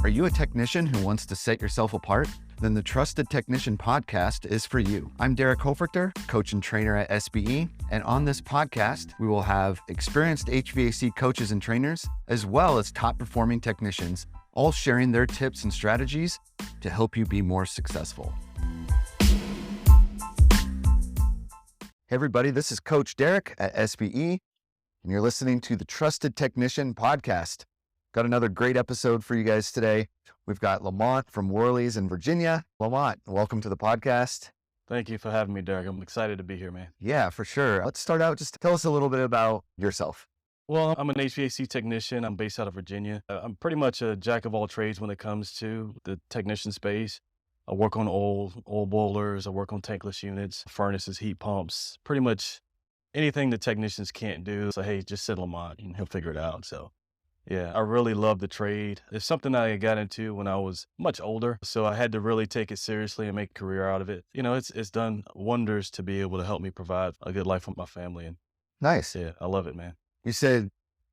Are you a technician who wants to set yourself apart? Then the Trusted Technician podcast is for you. I'm Derek Hoferter, coach and trainer at SBE, and on this podcast, we will have experienced HVAC coaches and trainers, as well as top-performing technicians, all sharing their tips and strategies to help you be more successful. Hey everybody, this is Coach Derek at SBE, and you're listening to the Trusted Technician podcast. Got another great episode for you guys today. We've got Lamont from Worley's in Virginia. Lamont, welcome to the podcast. Thank you for having me, Derek. I'm excited to be here, man. Yeah, for sure. Let's start out. Just tell us a little bit about yourself. Well, I'm an HVAC technician. I'm based out of Virginia. I'm pretty much a jack of all trades when it comes to the technician space. I work on oil boilers. I work on tankless units, furnaces, heat pumps, pretty much anything the technicians can't do. So, hey, just send Lamont and he'll figure it out. So, yeah, I really love the trade. It's something that I got into when I was much older. So I had to really take it seriously and make a career out of it. You know, it's done wonders to be able to help me provide a good life for my family. And Nice. yeah, I love it, man. You said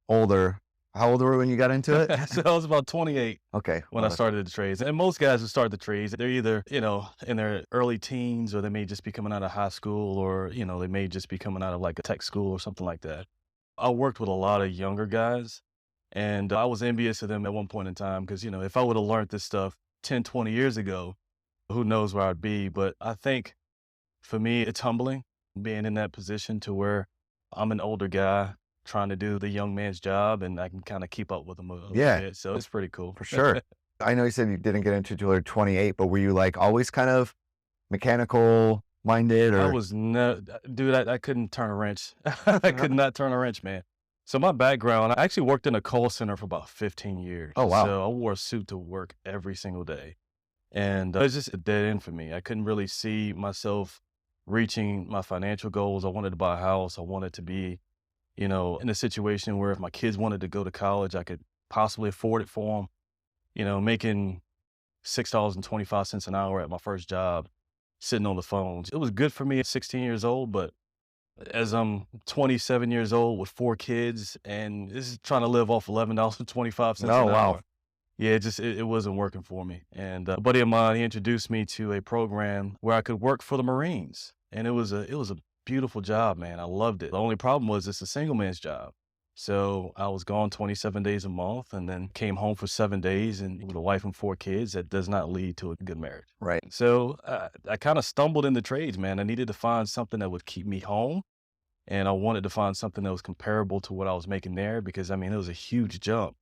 older. How old were you when you got into it? So I was about 28 Okay. when I started the trades. And most guys who start the trades, they're either, in their early teens, or they may just be coming out of high school, or, they may just be coming out of like a tech school or something like that. I worked with a lot of younger guys, and I was envious of them at one point in time because, if I would have learned this stuff 10, 20 years ago, who knows where I'd be. But I think for me, it's humbling being in that position to where I'm an older guy trying to do the young man's job, and I can kind of keep up with them a little bit. So it's pretty cool. For sure. I know you said you didn't get into it until you were 28, but were you like always kind of mechanical minded? Or I was dude, I couldn't turn a wrench. I could not turn a wrench, man. So my background, I actually worked in a call center for about 15 years. Oh, wow. So I wore a suit to work every single day. And it was just a dead end for me. I couldn't really see myself reaching my financial goals. I wanted to buy a house. I wanted to be, in a situation where if my kids wanted to go to college, I could possibly afford it for them. Making $6.25 an hour at my first job, sitting on the phones. It was good for me at 16 years old, but as I'm 27 years old with 4 kids and this is trying to live off $11.25 an hour. Yeah, it wasn't working for me. And a buddy of mine, he introduced me to a program where I could work for the Marines. And it was a beautiful job, man. I loved it. The only problem was it's a single man's job. So I was gone 27 days a month and then came home for 7 days, and with a wife and 4 kids, that does not lead to a good marriage. Right. So I kind of stumbled in the trades, man. I needed to find something that would keep me home. And I wanted to find something that was comparable to what I was making there, because it was a huge jump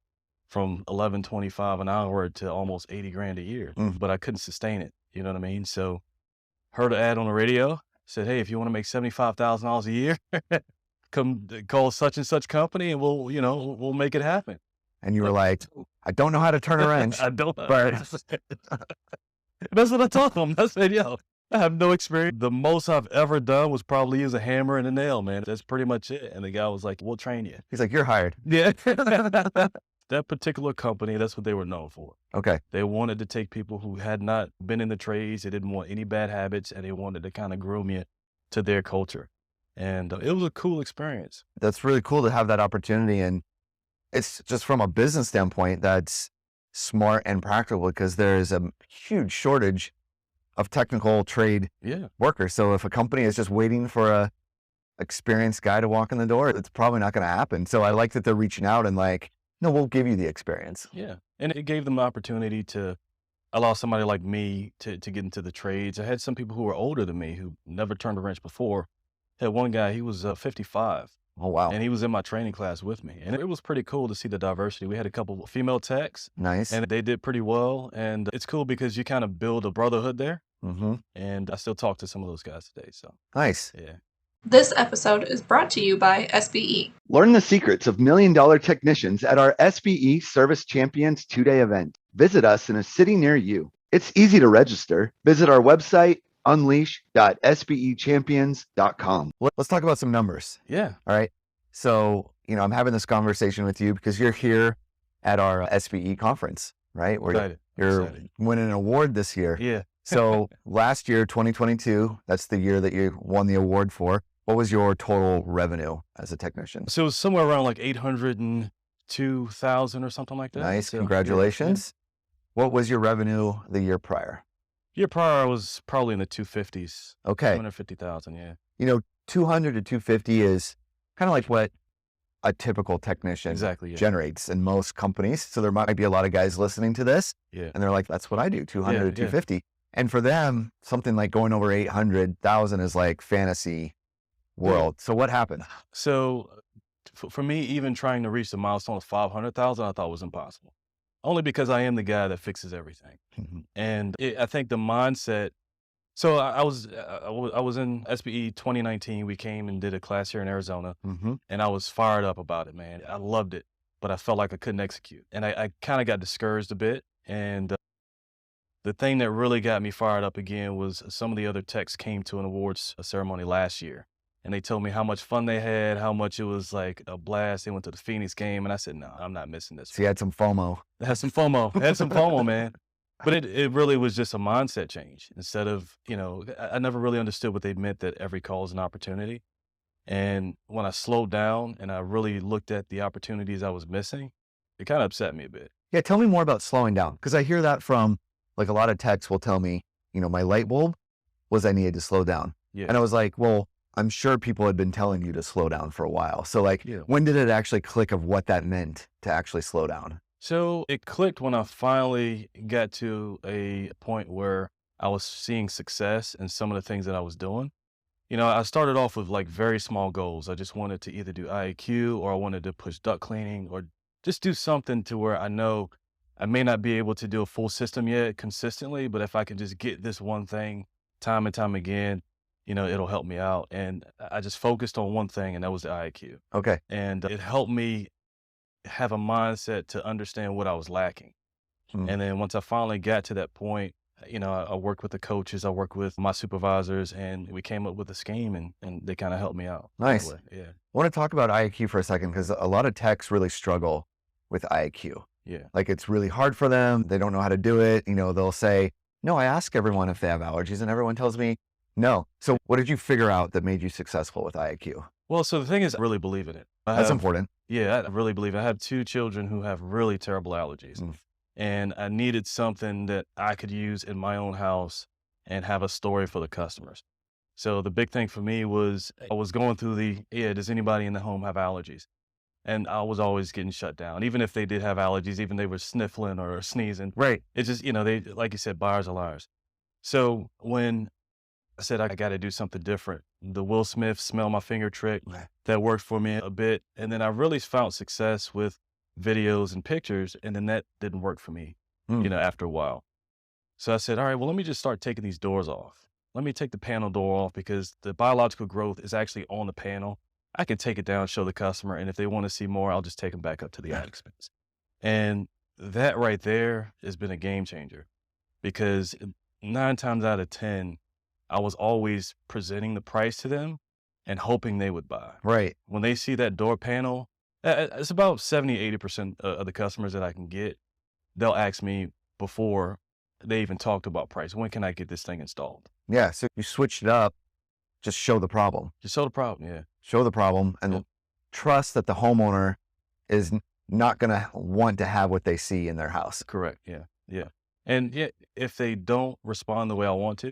from $11.25 an hour to almost 80 grand a year, but I couldn't sustain it. You know what I mean? So heard an ad on the radio, said, hey, if you want to make $75,000 a year, come call such and such company and we'll make it happen. And you were like, I don't know how to turn a wrench. I don't know. But That's what I told them. I said, yo, I have no experience. The most I've ever done was probably use a hammer and a nail, man. That's pretty much it. And the guy was like, we'll train you. he's like, you're hired. Yeah. That particular company, that's what they were known for. Okay. They wanted to take people who had not been in the trades. They didn't want any bad habits, and they wanted to kind of groom you to their culture. And it was a cool experience. That's really cool to have that opportunity. And it's just from a business standpoint, that's smart and practical, because there is a huge shortage of technical trade workers. So if a company is just waiting for a experienced guy to walk in the door, it's probably not going to happen. So I like that they're reaching out and like, no, we'll give you the experience. Yeah. And it gave them the opportunity to allow somebody like me to get into the trades. I had some people who were older than me who never turned a wrench before. I had one guy, he was 55. Oh, wow. And he was in my training class with me. And it was pretty cool to see the diversity. We had a couple of female techs. Nice. And they did pretty well. And it's cool because you kind of build a brotherhood there. And I still talk to some of those guys today. So nice. Yeah. This episode is brought to you by SBE. Learn the secrets of $1 million technicians at our SBE Service Champions 2-day event. Visit us in a city near you. It's easy to register. Visit our website, unleash.sbechampions.com. Let's talk about some numbers. Yeah. All right. So, I'm having this conversation with you because you're here at our SBE conference, right? Where you're winning an award this year. Yeah. So last year, 2022, that's the year that you won the award for. What was your total revenue as a technician? So it was somewhere around like 802,000 or something like that. Nice. So, Congratulations. What was your revenue the year prior? Year prior, I was probably in the 250s. Okay. 250,000, yeah. 200 to 250 is kind of like what a typical technician Exactly, yeah. generates in most companies. So there might be a lot of guys listening to this, Yeah. and they're like, that's what I do, 200 to Yeah. 250. And for them, something like going over 800,000 is like fantasy world. So what happened? So for me, even trying to reach the milestone of 500,000, I thought was impossible. Only because I am the guy that fixes everything. And I think the mindset. So I was in SBE 2019. We came and did a class here in Arizona, and I was fired up about it, man. I loved it, but I felt like I couldn't execute, and I kind of got discouraged a bit. And the thing that really got me fired up again was some of the other techs came to an awards ceremony last year, and they told me how much fun they had, how much it was like a blast. They went to the Phoenix game, and I said, no, I'm not missing this. So you had some FOMO. I had some FOMO, man. But it really was just a mindset change. Instead of, I never really understood what they meant that every call is an opportunity. And when I slowed down and I really looked at the opportunities I was missing, it kind of upset me a bit. Yeah, tell me more about slowing down, because I hear that from like a lot of techs will tell me, my light bulb was I needed to slow down. Yeah. And I was like, well, I'm sure people had been telling you to slow down for a while. So like, when did it actually click of what that meant to actually slow down? So it clicked when I finally got to a point where I was seeing success in some of the things that I was doing. I started off with like very small goals. I just wanted to either do IAQ, or I wanted to push duct cleaning, or just do something to where I know I may not be able to do a full system yet consistently, but if I can just get this one thing time and time again, it'll help me out. And I just focused on one thing, and that was the IAQ. Okay. And it helped me have a mindset to understand what I was lacking. And then once I finally got to that point, I worked with the coaches, I worked with my supervisors, and we came up with a scheme, and they kind of helped me out. Nice. Yeah. I want to talk about IAQ for a second, because a lot of techs really struggle with IAQ. Yeah. Like it's really hard for them. They don't know how to do it. They'll say, no, I ask everyone if they have allergies, and everyone tells me no. So what did you figure out that made you successful with IAQ? Well, so the thing is, I really believe in it. That's important. Yeah, I really believe it. I have 2 children who have really terrible allergies. And I needed something that I could use in my own house and have a story for the customers. So the big thing for me was I was going through does anybody in the home have allergies? And I was always getting shut down. Even if they did have allergies, even they were sniffling or sneezing. Right. It's just, they, like you said, buyers are liars. So when I said, I got to do something different, the Will Smith smell my finger trick, that worked for me a bit. And then I really found success with videos and pictures, and then that didn't work for me, after a while. So I said, all right, well, let me just start taking these doors off. Let me take the panel door off, because the biological growth is actually on the panel. I can take it down, show the customer, and if they want to see more, I'll just take them back up to the attic space. And that right there has been a game changer, because 9 times out of 10, I was always presenting the price to them and hoping they would buy. Right. When they see that door panel, it's about 70, 80% of the customers that I can get, they'll ask me before they even talked about price, when can I get this thing installed? Yeah. So you switched it up. Just show the problem. Just show the problem, yeah. Show the problem and trust that the homeowner is not going to want to have what they see in their house. Correct, yeah. And if they don't respond the way I want to,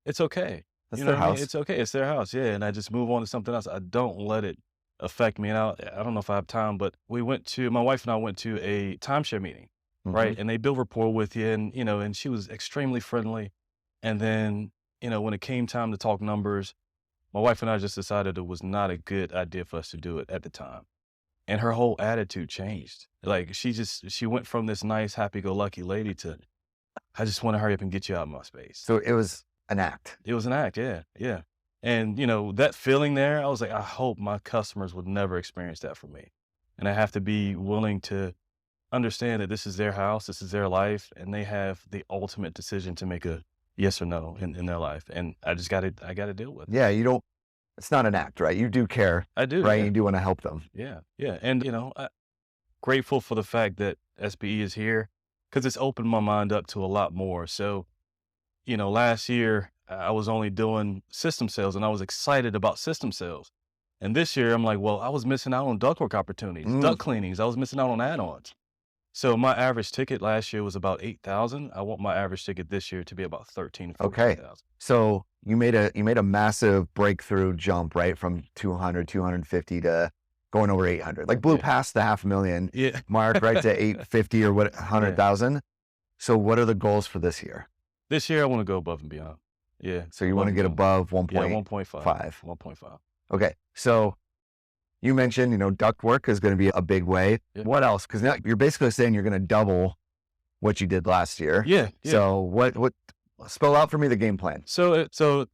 it's okay. That's their house. It's okay. It's their house, yeah. And I just move on to something else. I don't let it affect me. And I don't know if I have time, but my wife and I went to a timeshare meeting, right? And they build rapport with you, and, and she was extremely friendly. And then, when it came time to talk numbers, my wife and I just decided it was not a good idea for us to do it at the time. And her whole attitude changed. Like she went from this nice, happy-go-lucky lady to, I just want to hurry up and get you out of my space. So it was an act. It was an act, yeah. And, that feeling there, I was like, I hope my customers would never experience that from me. And I have to be willing to understand that this is their house, this is their life, and they have the ultimate decision to make a yes or no in their life. And I got to deal with it. Yeah, it's not an act, right? You do care. I do. Right? Yeah. You do want to help them. Yeah. And, I'm grateful for the fact that SBE is here, because it's opened my mind up to a lot more. So, last year I was only doing system sales, and I was excited about system sales. And this year I'm like, well, I was missing out on ductwork opportunities, duct cleanings. I was missing out on add-ons. So my average ticket last year was about 8,000. I want my average ticket this year to be about 13, Okay. 14,000. So you made a massive breakthrough jump, right? From 200, 250 to going over 800. Like blew past the $500,000 mark, right? To 850 or what, 100,000. So what are the goals for this year? This year I want to go above and beyond. Yeah. So you want to get above 1.5. 1.5. Okay. So you mentioned, ductwork is going to be a big way. Yeah. What else? Because now you're basically saying you're going to double what you did last year. Yeah. So what spell out for me the game plan? So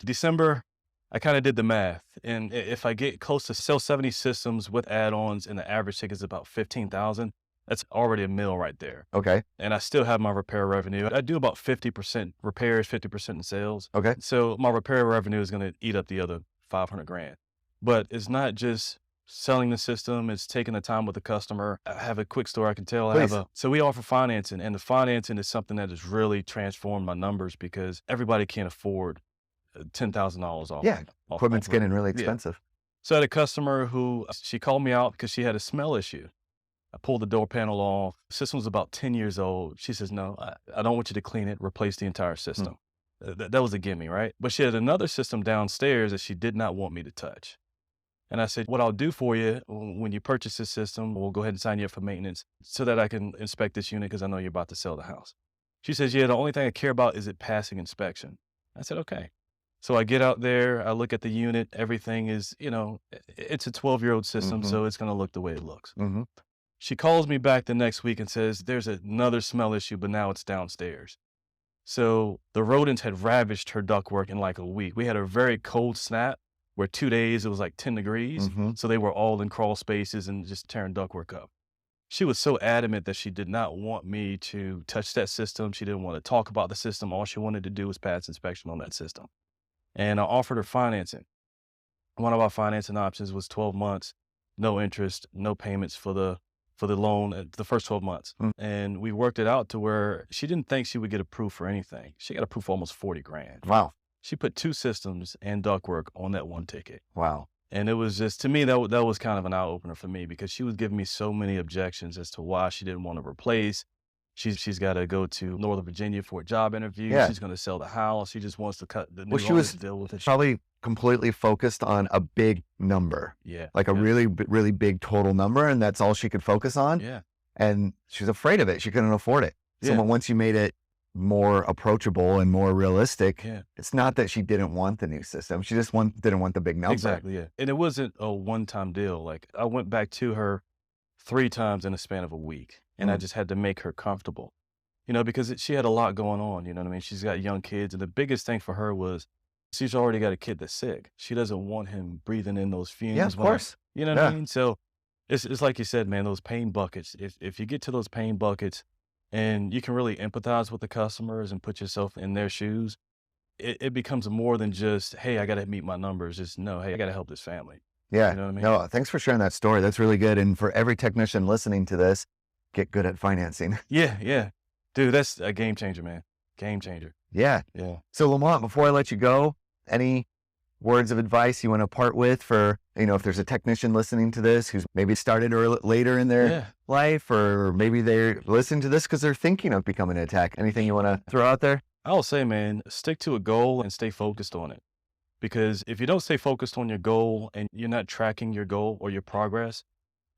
December, I kind of did the math. And if I get close to sell 70 systems with add-ons and the average ticket is about 15,000, that's already a mill right there. Okay. And I still have my repair revenue. I do about 50% repairs, 50% in sales. Okay. So my repair revenue is going to eat up the other 500 grand. But it's not just selling the system, it's taking the time with the customer. I have a quick story I can tell. So we offer financing, and the financing is something that has really transformed my numbers because everybody can't afford $10,000 off. Yeah, equipment's getting really expensive. So I had a customer who, she called me out because she had a smell issue. I pulled the door panel off. The system was about 10 years old. She says, no, I don't want you to clean it, replace the entire system. That was a gimme, right? But she had another system downstairs that she did not want me to touch. And I said, what I'll do for you when you purchase this system, we'll go ahead and sign you up for maintenance so that I can inspect this unit because I know you're about to sell the house. She says, yeah, the only thing I care about is it passing inspection. I said, okay. So I get out there, I look at the unit, everything is, it's a 12-year-old system, so it's going to look the way it looks. She calls me back the next week and says, there's another smell issue, but now it's downstairs. So the rodents had ravaged her ductwork in like a week. We had a very cold snap where 2 days it was like 10 degrees. So they were all in crawl spaces and just tearing ductwork up. She was so adamant that she did not want me to touch that system. She didn't want to talk about the system. All she wanted to do was pass inspection on that system. And I offered her financing. One of our financing options was 12 months, no interest, no payments for the loan, the first 12 months. And we worked it out to where she didn't think she would get approved for anything. She got approved for almost 40 grand. Wow. She put 2 systems and ductwork on that one ticket. Wow. And it was just, to me, that was kind of an eye-opener for me because she was giving me so many objections as to why she didn't want to replace. She's got to go to Northern Virginia for a job interview. Yeah. She's going to sell the house. She just wants to cut the new she was deal with it. Probably completely focused on a big number. Yeah. Like a really, really big total number. And that's all she could focus on. Yeah. And she's afraid of it. She couldn't afford it. So once you made it more approachable and more realistic, it's not that she didn't want the new system. She just didn't want the big number. Exactly, yeah. And it wasn't a one-time deal. Like I went back to her 3 times in a span of a week, and I just had to make her comfortable, because she had a lot going on, you know what I mean? She's got young kids, and the biggest thing for her was she's already got a kid that's sick. She doesn't want him breathing in those fumes. Yeah, of course. You know what I mean? So it's like you said, man, those pain buckets. If you get to those pain buckets and you can really empathize with the customers and put yourself in their shoes, it becomes more than just, hey, I got to meet my numbers. It's no, hey, I got to help this family. Yeah. You know what I mean? No, thanks for sharing that story. That's really good. And for every technician listening to this, get good at financing. Yeah. Dude, that's a game changer, man. Game changer. Yeah. Yeah. So Lamont, before I let you go, any words of advice you want to part with for, if there's a technician listening to this who's maybe started later in their life, or maybe they're listening to this because they're thinking of becoming a tech. Anything you want to throw out there? I'll say, man, stick to a goal and stay focused on it. Because if you don't stay focused on your goal and you're not tracking your goal or your progress,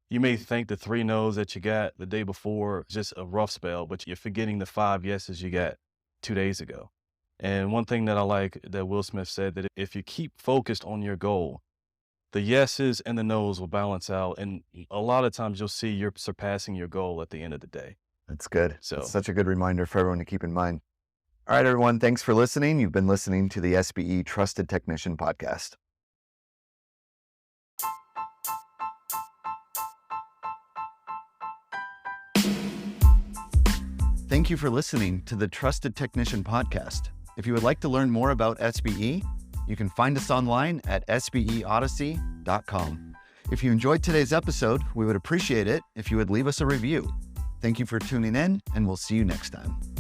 you may think the 3 no's that you got the day before is just a rough spell, but you're forgetting the 5 yeses you got 2 days ago. And one thing that I like that Will Smith said, that if you keep focused on your goal, the yeses and the nos will balance out. And a lot of times you'll see you're surpassing your goal at the end of the day. That's good. So it's such a good reminder for everyone to keep in mind. All right, everyone. Thanks for listening. You've been listening to the SBE Trusted Technician Podcast. Thank you for listening to the Trusted Technician Podcast. If you would like to learn more about SBE, you can find us online at sbeodyssey.com. If you enjoyed today's episode, we would appreciate it if you would leave us a review. Thank you for tuning in, and we'll see you next time.